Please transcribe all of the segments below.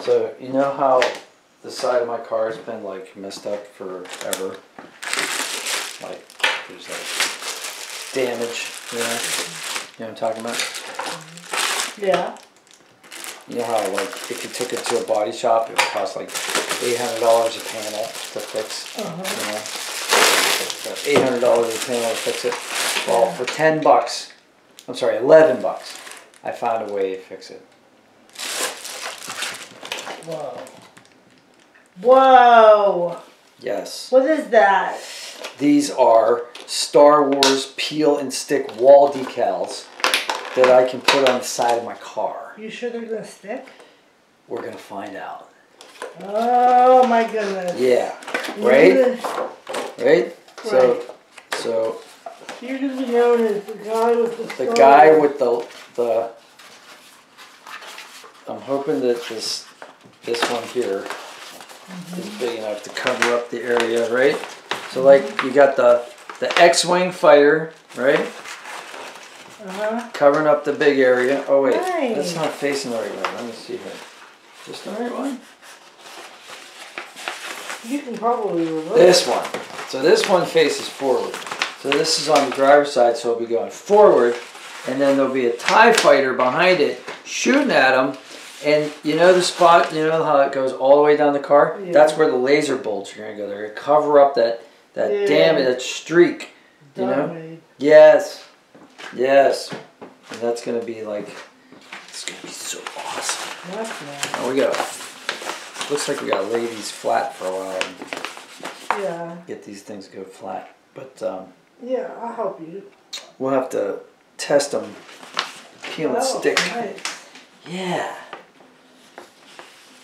So you know how the side of my car has been like messed up forever? Like there's like damage, you know? You know what I'm talking about? Yeah. You know how like if you took it to a body shop, it would cost like $800 a panel to fix. You know, $800 a panel to fix it. Well, for $10, I'm sorry, $11, I found a way to fix it. Whoa. Whoa. Yes. What is that? These are Star Wars peel and stick wall decals that I can put on the side of my car. You sure they're gonna stick? We're gonna find out. Oh my goodness. Yeah. Right? Right? So you're gonna be known as the guy with the guy with the I'm hoping that this one here is big enough to cover up the area, right? So like you got the X-Wing fighter, right? Covering up the big area. Oh wait, that's not facing the right way. Let me see here. Just the right one? You can probably reverse this one. So this one faces forward. So this is on the driver's side, so it'll be going forward, and then there'll be a TIE fighter behind it shooting at them. And you know the spot, you know how it goes all the way down the car? Yeah. That's where the laser bolts are going to go. They're going to cover up that damage, that streak. You know? Yes. Yes. And that's going to be like, it's going to be so awesome. That's nice. Now we got to, looks like we got to lay these flat for a while and get these things to go flat. But yeah, I'll help you. We'll have to test them, peel and stick. Nice. Yeah.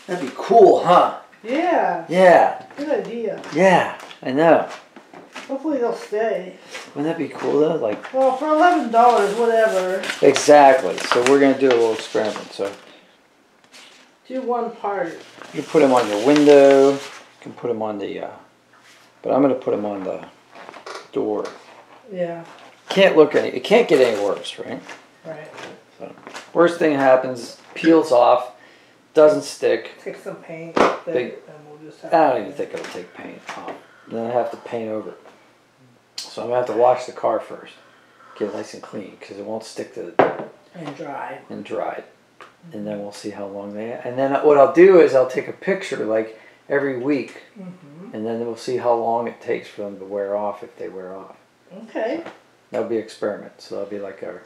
That'd be cool, huh? Yeah. Yeah. Good idea. Yeah, I know. Hopefully they'll stay. Wouldn't that be cool though? Like. Well, for $11, whatever. Exactly. So we're gonna do a little experiment. So. Do one part. You can put them on your window. You can put them on the. But I'm gonna put them on the door. Yeah. It can't get any worse, right? Right. So, worst thing happens, peels off. Doesn't stick. Take some paint. Big, and we'll just I don't even think it'll take paint off. Then I have to paint over it. So I'm going to have to wash the car first. Get it nice and clean because it won't stick to the... And dry. And dry. And then we'll see how long they... And then what I'll do is I'll take a picture like every week. And then we'll see how long it takes for them to wear off if they wear off. Okay. So that'll be an experiment. So that'll be like our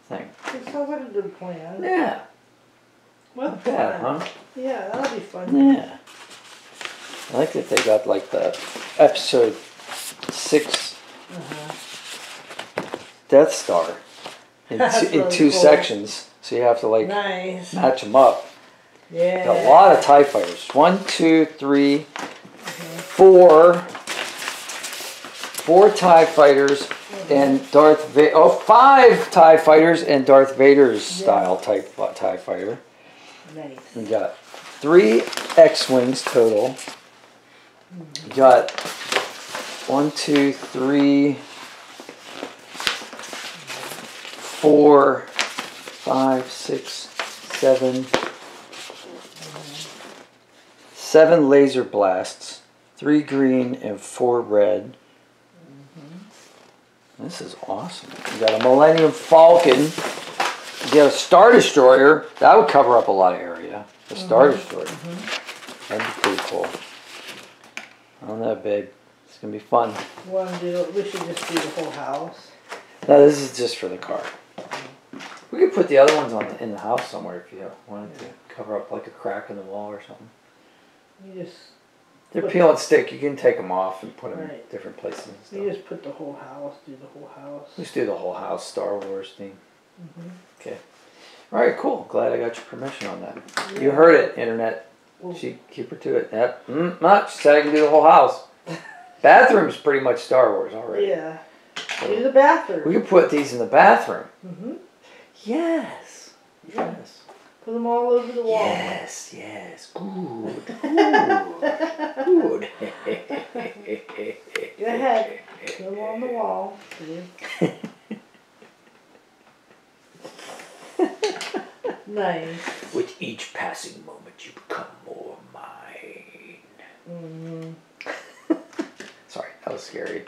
thing. It sounds like a good plan. Yeah. What bad, huh? Yeah, that'll be fun. Yeah. I like that they got like the episode 6 Death Star in two sections. So you have to like match them up. Yeah. Got a lot of TIE fighters. 1, 2, 3, 4. 4 TIE fighters and Darth Vader. Oh, 5 TIE fighters and Darth Vader's style TIE fighter. Nice. We got 3 X-Wings total. We got 1, 2, 3, 4, 5, 6, 7. 7 laser blasts, 3 green and 4 red. This is awesome. You got a Millennium Falcon. You got a Star Destroyer. That would cover up a lot of area. A Star Destroyer. That'd be pretty cool. I don't know, babe. It's going to be fun. We should just do the whole house. No, this is just for the car. We could put the other ones in the house somewhere if you wanted to cover up like a crack in the wall or something. They're peel and stick. You can take them off and put them in different places and stuff. You just put the whole house, do the whole house. Let's do the whole house, Star Wars theme. Okay. All right, cool. Glad I got your permission on that. Yeah. You heard it, Internet. Keep her to it. Yep. She said I can do the whole house. Bathroom's pretty much Star Wars already. Yeah. So do the bathroom. We could put these in the bathroom. Yes. Yes. Put them all over the wall. Yes, yes. Good. Good. Go ahead. Put them on the wall. Nice. With each passing moment, you become more mine. Sorry, that was scary.